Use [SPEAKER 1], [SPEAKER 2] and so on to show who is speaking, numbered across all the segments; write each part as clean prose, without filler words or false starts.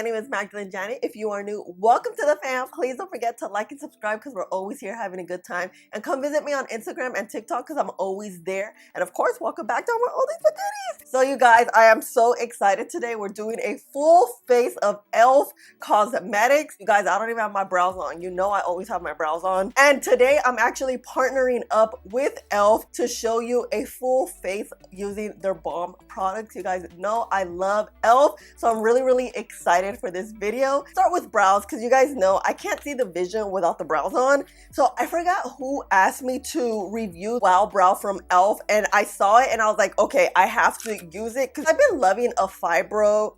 [SPEAKER 1] name is MagdalineJanet. If you are new, welcome to the fam. Please don't forget to like and subscribe because we're always here having a good time. And come visit me on Instagram and TikTok because I'm always there. And of course, welcome back to all these goodies. So you guys, I am so excited today. We're doing a full face of e.l.f. cosmetics. You guys, I don't even have my brows on. You know I always have my brows on. And today I'm actually partnering up with e.l.f. to show you a full face using their bomb products. You guys know I love e.l.f. So I'm really excited for this video. Start with brows because you guys know I can't see the vision without the brows on. So I forgot who asked me to review Wow Brow from e.l.f. and I saw it and I was like, okay, I have to use it because I've been loving a fiber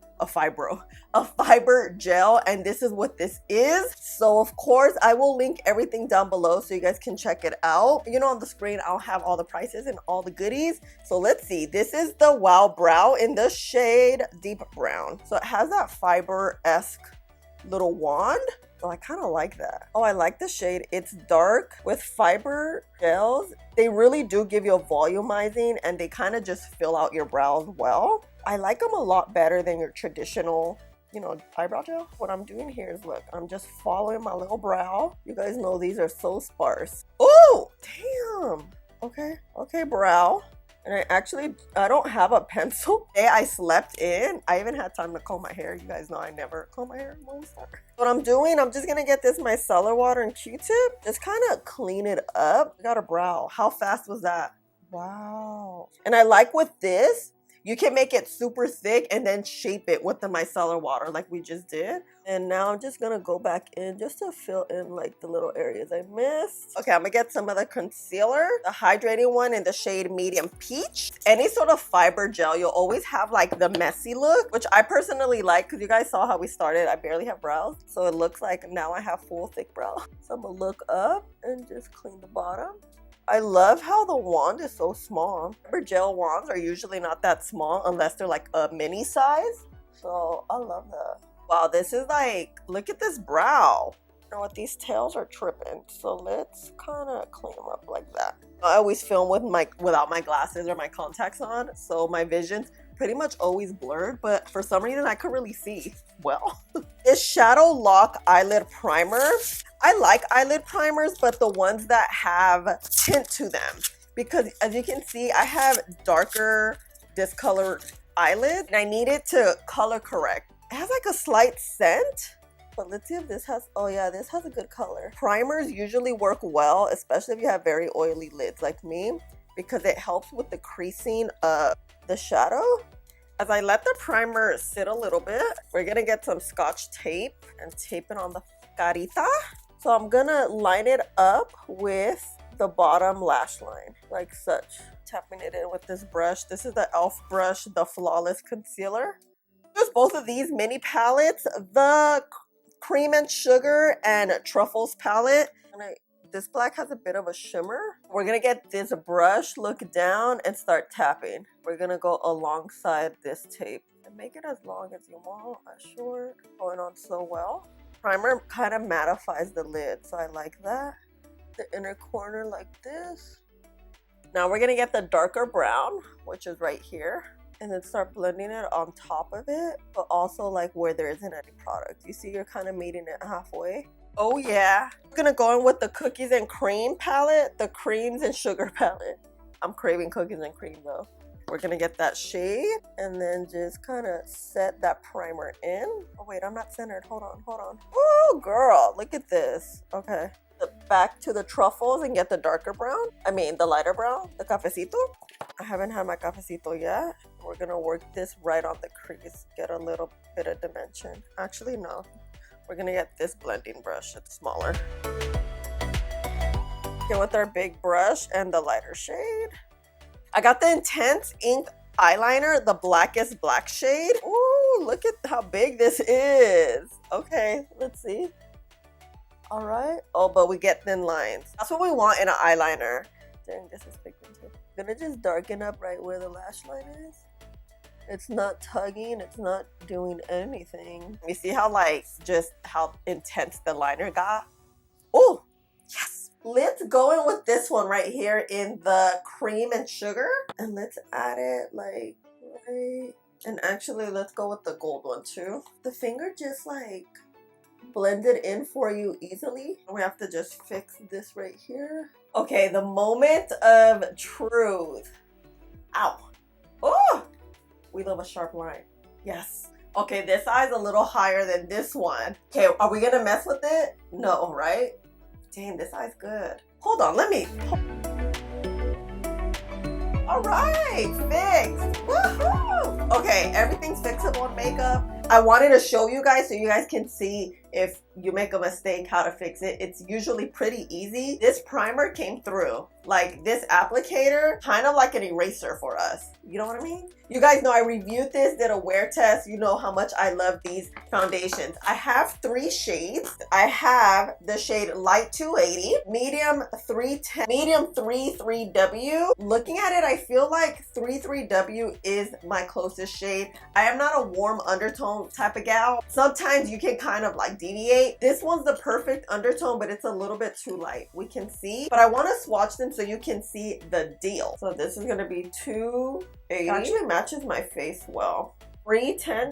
[SPEAKER 1] gel, and this is what this is. So of course I will link everything down below so you guys can check it out. You know, on the screen I'll have all the prices and all the goodies. So let's see, this is the Wow Brow in the shade Deep Brown. So it has that fiber-esque little wand. So I kind of like that. Oh, I like the shade. It's dark with fiber gels. They really do give you a volumizing and they kind of just fill out your brows well. I like them a lot better than your traditional, you know, eyebrow gel. What I'm doing here is, look, I'm just following my little brow. You guys know these are so sparse. Oh, damn. Okay, brow. And I don't have a pencil. Today I slept in. I even had time to comb my hair. You guys know I never comb my hair when we start. What I'm doing, I'm just gonna get this micellar water and Q-tip. Just kind of clean it up. I got a brow. How fast was that? Wow. And I like with this, you can make it super thick and then shape it with the micellar water like we just did. And now I'm just gonna go back in just to fill in like the little areas I missed. Okay, I'm gonna get some of the concealer, the hydrating one in the shade Medium Peach. Any sort of fiber gel, you'll always have like the messy look, which I personally like because you guys saw how we started. I barely have brows. So it looks like now I have full thick brow. So I'm gonna look up and just clean the bottom. I love how the wand is so small. Fiber gel wands are usually not that small unless they're like a mini size. So I love that. Wow, this is like, look at this brow. You know what, these tails are tripping. So let's kind of clean them up like that. I always film without my glasses or my contacts on. So my vision's pretty much always blurred, but for some reason I could really see well. This Shadow Lock Eyelid Primer. I like eyelid primers, but the ones that have tint to them, because as you can see, I have darker discolored eyelids and I need it to color correct. It has like a slight scent, but let's see if this has, oh yeah, this has a good color. Primers usually work well, especially if you have very oily lids like me, because it helps with the creasing of the shadow. As I let the primer sit a little bit, we're gonna get some Scotch tape and tape it on the carita. So I'm gonna line it up with the bottom lash line, like such. Tapping it in with this brush. This is the e.l.f. brush, the Flawless Concealer. There's both of these mini palettes, the Cream and Sugar and Truffles palette. This black has a bit of a shimmer. We're gonna get this brush, look down, and start tapping. We're gonna go alongside this tape. And make it as long as you want, as short. Going on so well. Primer kind of mattifies the lid, so I like that. The inner corner like this. Now we're gonna get the darker brown, which is right here, and then start blending it on top of it, but also like where there isn't any product. You see, you're kind of meeting it halfway. Oh yeah. I'm gonna go in with the Cookies and Cream palette, the Creams and Sugar palette. I'm craving cookies and cream though. We're gonna get that shade and then just kind of set that primer in. Oh wait, I'm not centered. Hold on. Oh girl, look at this. Okay, back to the Truffles and get the darker brown. I mean the lighter brown, the cafecito. I haven't had my cafecito yet. We're gonna work this right on the crease, get a little bit of dimension. Actually, no. We're gonna get this blending brush. It's smaller. Okay, with our big brush and the lighter shade. I got the Intense Ink eyeliner, the blackest black shade. Ooh, look at how big this is. Okay, let's see. All right. Oh, but we get thin lines. That's what we want in an eyeliner. Dang, this is pigmented. I'm gonna just darken up right where the lash line is. It's not tugging, it's not doing anything. You see how just how intense the liner got? Oh, yes. Let's go in with this one right here in the Cream and Sugar. And let's add it like right And actually, let's go with the gold one too. The finger just like blended in for you easily. We have to just fix this right here. Okay, the moment of truth. Ow. Oh, we love a sharp line. Yes. Okay, this eye's a little higher than this one. Okay, are we gonna mess with it? No, right? Dang, this eye's good. Hold on, let me. All right, fixed. Woohoo! Okay, everything's fixable in makeup. I wanted to show you guys so you guys can see if you make a mistake, how to fix it. It's usually pretty easy. This primer came through. Like this applicator, kind of like an eraser for us. You know what I mean? You guys know I reviewed this, did a wear test. You know how much I love these foundations. I have 3 shades. I have the shade Light 280, Medium 310, Medium 33W. Looking at it, I feel like 33W is my closest shade. I am not a warm undertone type of gal. Sometimes you can kind of like deviate. This one's the perfect undertone, but it's a little bit too light. We can see, but I want to swatch them so you can see the deal. So this is going to be 280. It actually matches my face well. 310.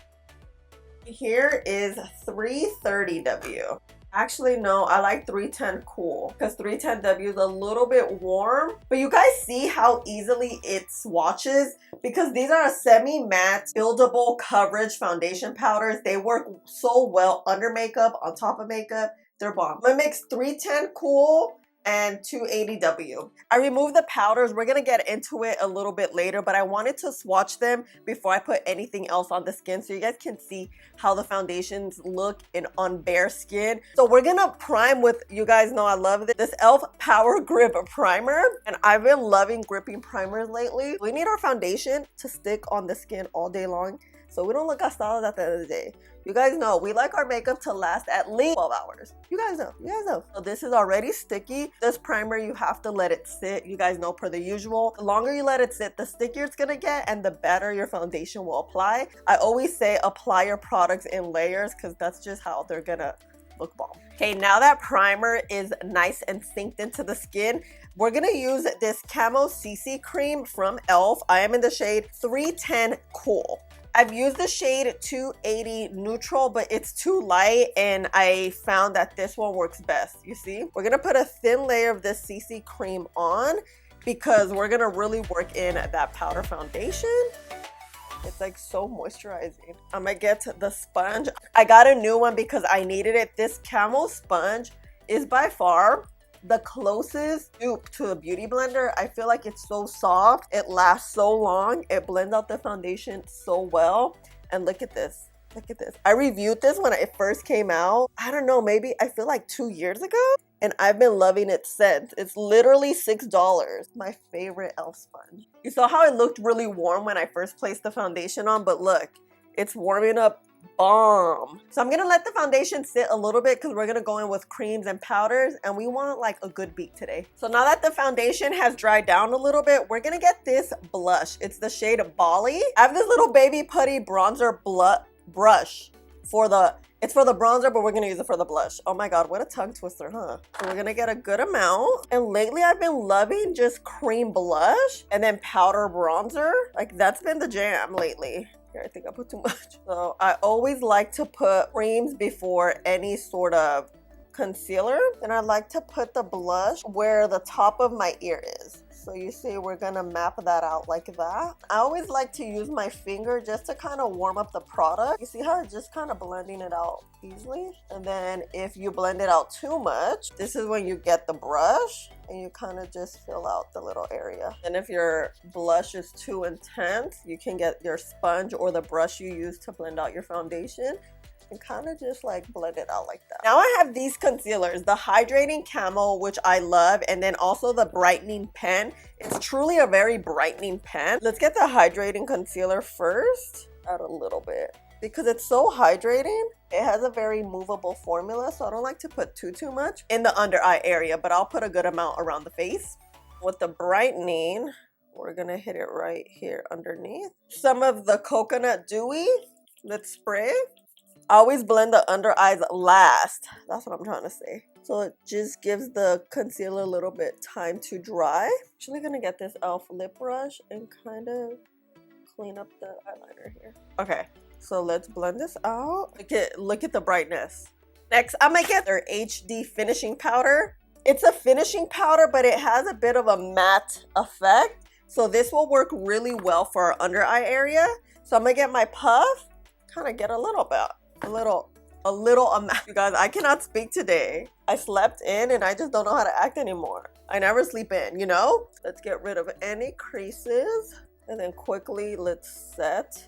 [SPEAKER 1] Here is 330W. Actually, no, I like 310 cool because 310W is a little bit warm. But you guys see how easily it swatches because these are a semi-matte buildable coverage foundation powders. They work so well under makeup, on top of makeup. They're bomb. I'm gonna mix 310 cool and 280W. I removed the powders. We're gonna get into it a little bit later, but I wanted to swatch them before I put anything else on the skin so you guys can see how the foundations look on bare skin. So we're gonna prime with, you guys know I love this e.l.f. Power Grip Primer, and I've been loving gripping primers lately. We need our foundation to stick on the skin all day long so we don't look gastados at the end of the day. You guys know we like our makeup to last at least 12 hours. You guys know. So this is already sticky. This primer, you have to let it sit. You guys know per the usual. The longer you let it sit, the stickier it's gonna get and the better your foundation will apply. I always say apply your products in layers because that's just how they're gonna look bomb. Okay, now that primer is nice and synced into the skin, we're gonna use this Camo CC cream from e.l.f. I am in the shade 310 Cool. I've used the shade 280 Neutral, but it's too light and I found that this one works best. You see? We're gonna put a thin layer of this CC cream on because we're gonna really work in that powder foundation. It's like so moisturizing. I'm gonna get the sponge. I got a new one because I needed it. This Camo sponge is by far the closest dupe to a beauty blender. I feel like it's so soft. It lasts so long. It blends out the foundation so well. And look at this. Look at this. I reviewed this when it first came out. I don't know, maybe I feel like 2 years ago. And I've been loving it since. It's literally $6. My favorite e.l.f. sponge. You saw how it looked really warm when I first placed the foundation on, but look, it's warming up bomb. So I'm gonna let the foundation sit a little bit because we're gonna go in with creams and powders and we want like a good beat today. So now that the foundation has dried down a little bit, we're gonna get this blush. It's the shade Bali. I have this little baby putty bronzer brush for the, it's for the bronzer, but we're gonna use it for the blush. Oh my God, what a tongue twister, huh? So we're gonna get a good amount. And lately I've been loving just cream blush and then powder bronzer. Like that's been the jam lately. Here, I think I put too much. So I always like to put creams before any sort of concealer. And I like to put the blush where the top of my ear is. So you see, we're gonna map that out like that. I always like to use my finger just to kind of warm up the product. You see how it's just kind of blending it out easily? And then if you blend it out too much, this is when you get the brush and you kind of just fill out the little area. And if your blush is too intense, you can get your sponge or the brush you use to blend out your foundation and kind of just like blend it out like that. Now I have these concealers, the Hydrating Camo, which I love, and then also the Brightening Pen. It's truly a very brightening pen. Let's get the Hydrating Concealer first. Add a little bit because it's so hydrating. It has a very movable formula, so I don't like to put too much in the under eye area, but I'll put a good amount around the face. With the brightening, we're gonna hit it right here underneath. Some of the Coconut Dewy, let's spray. I always blend the under eyes last. That's what I'm trying to say. So it just gives the concealer a little bit time to dry. Actually gonna get this e.l.f. lip brush and kind of clean up the eyeliner here. Okay, so let's blend this out. Look at the brightness. Next, I'm gonna get their HD finishing powder. It's a finishing powder, but it has a bit of a matte effect. So this will work really well for our under eye area. So I'm gonna get my puff, kind of get a little bit, a little amount. You guys, I cannot speak today. I slept in and I just don't know how to act anymore. I never sleep in, you know? Let's get rid of any creases and then quickly let's set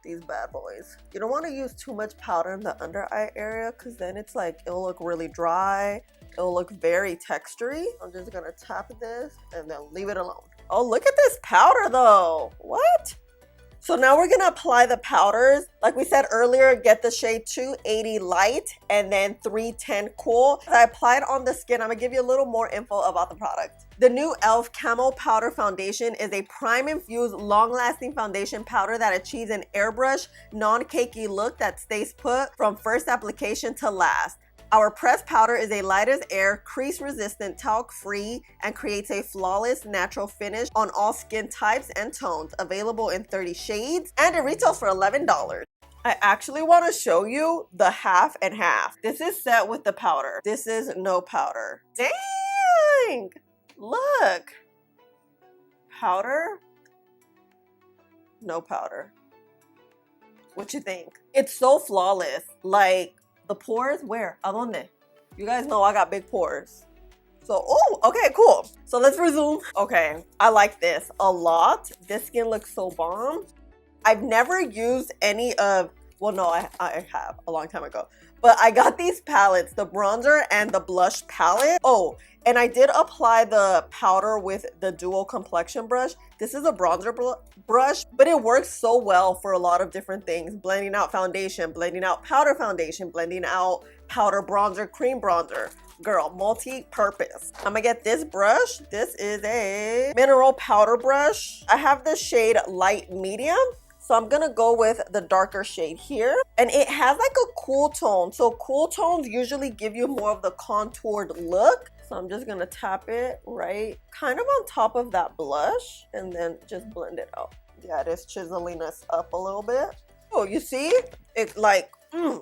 [SPEAKER 1] these bad boys. You don't want to use too much powder in the under eye area because then it's like, it'll look really dry. It'll look very textury. I'm just gonna tap this and then leave it alone. Oh, look at this powder though. What? So now we're gonna apply the powders. Like we said earlier, get the shade 280 light and then 310 cool. As I applied on the skin, I'm gonna give you a little more info about the product. The new e.l.f. Camo Powder Foundation is a prime-infused, long-lasting foundation powder that achieves an airbrush, non-cakey look that stays put from first application to last. Our pressed powder is a light as air, crease-resistant, talc-free, and creates a flawless, natural finish on all skin types and tones. Available in 30 shades, and it retails for $11. I actually want to show you the half and half. This is set with the powder. This is no powder. Dang! Look! Powder, no powder. What you think? It's so flawless. Like, the pores, where? ¿A dónde? You guys know I got big pores. So, oh, okay, cool. So let's resume. Okay, I like this a lot. This skin looks so bomb. I've never used any of, well, no, I have a long time ago. But I got these palettes, the bronzer and the blush palette. Oh, and I did apply the powder with the dual complexion brush. This is a bronzer brush, but it works so well for a lot of different things. Blending out foundation, blending out powder foundation, blending out powder bronzer, cream bronzer. Girl, multi-purpose. I'm gonna get this brush. This is a mineral powder brush. I have the shade light medium. So I'm gonna go with the darker shade here. And it has like a cool tone. So cool tones usually give you more of the contoured look. So I'm just gonna tap it right kind of on top of that blush and then just blend it out. Yeah, it is chiseling us up a little bit. Oh, you see? It like,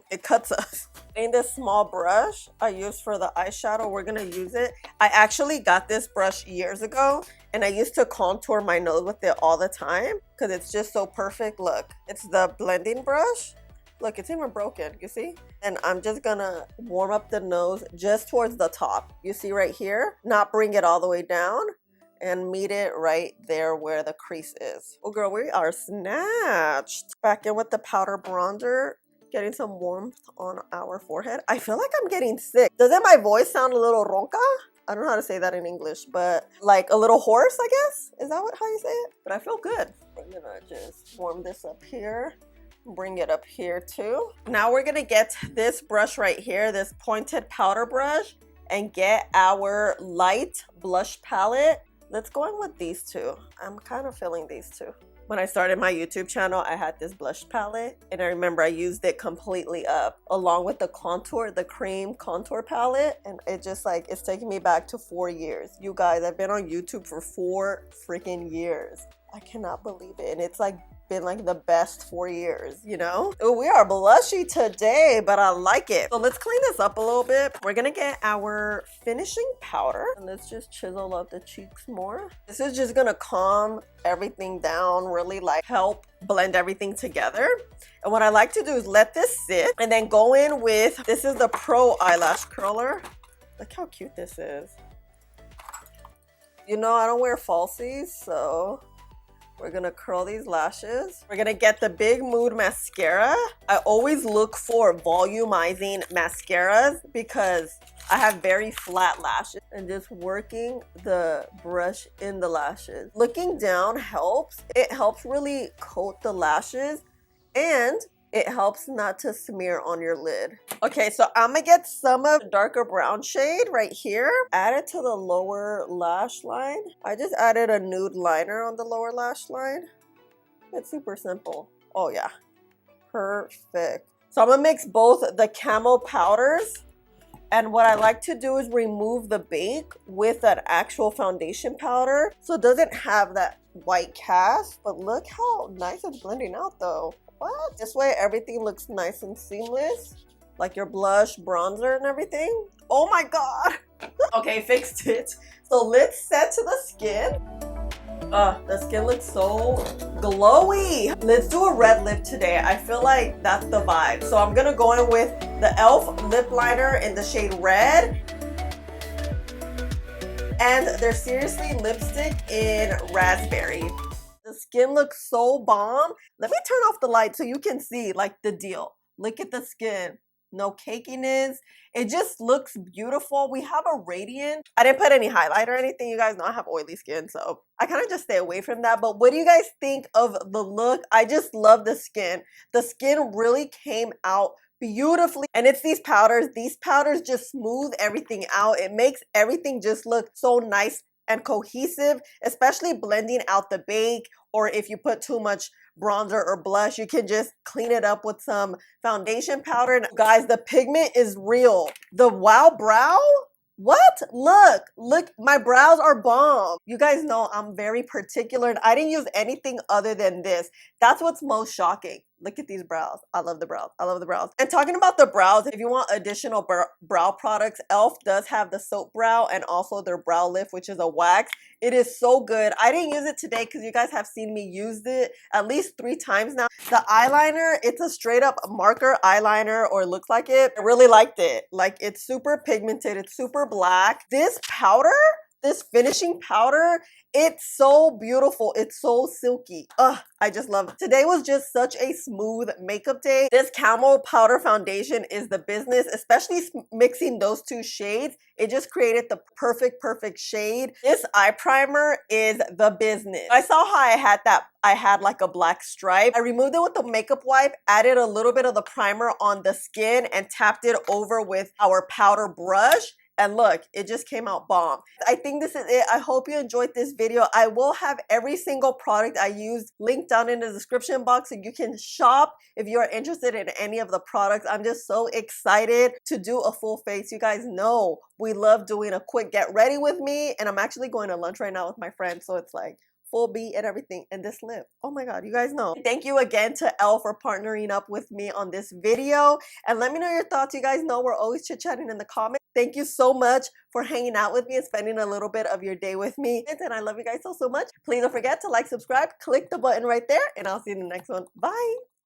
[SPEAKER 1] it cuts us. In this small brush I use for the eyeshadow, we're gonna use it. I actually got this brush years ago and I used to contour my nose with it all the time because it's just so perfect. Look, it's the blending brush. Look, it's even broken, you see? And I'm just gonna warm up the nose just towards the top. You see right here? Not bring it all the way down and meet it right there where the crease is. Oh girl, we are snatched. Back in with the powder bronzer, getting some warmth on our forehead. I feel like I'm getting sick. Doesn't my voice sound a little ronca? I don't know how to say that in English, but like a little hoarse, I guess? Is that how you say it? But I feel good. I'm gonna just warm this up here. Bring it up here too. Now we're gonna get this brush right here, this pointed powder brush, and get our light blush palette. Let's go in with these two. I'm kind of feeling these two. When I started my YouTube channel, I had this blush palette and I remember I used it completely up along with the contour, the cream contour palette. And it just like, it's taking me back to 4 years. You guys, I've been on YouTube for 4 freaking years. I cannot believe it. And it's like been like the best 4 years, you know? Ooh, we are blushy today, but I like it. So let's clean this up a little bit. We're gonna get our finishing powder and let's just chisel up the cheeks more. This is just gonna calm everything down, really like help blend everything together. And what I like to do is let this sit and then go in with, this is the Pro Eyelash Curler. Look how cute this is. You know, I don't wear falsies, so we're gonna curl these lashes. We're gonna get the Big Mood mascara. I always look for volumizing mascaras because I have very flat lashes, and just working the brush in the lashes. Looking down helps. It helps really coat the lashes and it helps not to smear on your lid. Okay, so I'm gonna get some of the darker brown shade right here. Add it to the lower lash line. I just added a nude liner on the lower lash line. It's super simple. Oh yeah, perfect. So I'm gonna mix both the camo powders And what I like to do is remove the bake with an actual foundation powder. So it doesn't have that white cast, but look how nice it's blending out though. What? This way everything looks nice and seamless. Like your blush, bronzer, and everything. Oh my God. Okay, fixed it. So let's set to the skin. The skin looks so glowy. Let's do a red lip today. I feel like that's the vibe. So I'm gonna go in with the e.l.f. lip liner in the shade red. And there's seriously lipstick in raspberry. The skin looks so bomb. Let me turn off the light so you can see like the deal. Look at the skin. No cakiness. It just looks beautiful. We have a radiant. I didn't put any highlight or anything. You guys know I have oily skin, so I kind of just stay away from that. But what do you guys think of the look? I just love the skin. The skin really came out beautifully, and it's these powders. These powders just smooth everything out. It makes everything just look so nice and cohesive, especially blending out the bake, or if you put too much bronzer or blush, you can just clean it up with some foundation powder. And guys, the pigment is real. The Wow Brow, what? Look, my brows are bomb. You guys know I'm very particular and I didn't use anything other than this. That's what's most shocking. Look at these brows. I love the brows. I love the brows. And talking about the brows, if you want additional brow products, e.l.f. does have the soap brow and also their brow lift, which is a wax. It is so good. I didn't use it today because you guys have seen me use it at least 3 times now. The eyeliner, it's a straight up marker eyeliner, or it looks like it. I really liked it. Like, it's super pigmented. It's super black. This powder, this finishing powder, it's so beautiful. It's so silky. Ugh, I just love it. Today was just such a smooth makeup day. This camel powder foundation is the business, especially mixing those 2 shades. It just created the perfect shade. This eye primer is the business. I saw how I had like a black stripe. I removed it with the makeup wipe, added a little bit of the primer on the skin, and tapped it over with our powder brush. And look, it just came out bomb. I think this is it. I hope you enjoyed this video. I will have every single product I used linked down in the description box so you can shop if you're interested in any of the products. I'm just so excited to do a full face. You guys know we love doing a quick get ready with me, and I'm actually going to lunch right now with my friend, so it's like full beat and everything. And this lip, oh my God, you guys know. Thank you again to e.l.f. for partnering up with me on this video, and let me know your thoughts. You guys know we're always chit-chatting in the comments. Thank you so much for hanging out with me and spending a little bit of your day with me, and I love you guys so much. Please don't forget to like, subscribe, click the button right there, and I'll see you in the next one. Bye.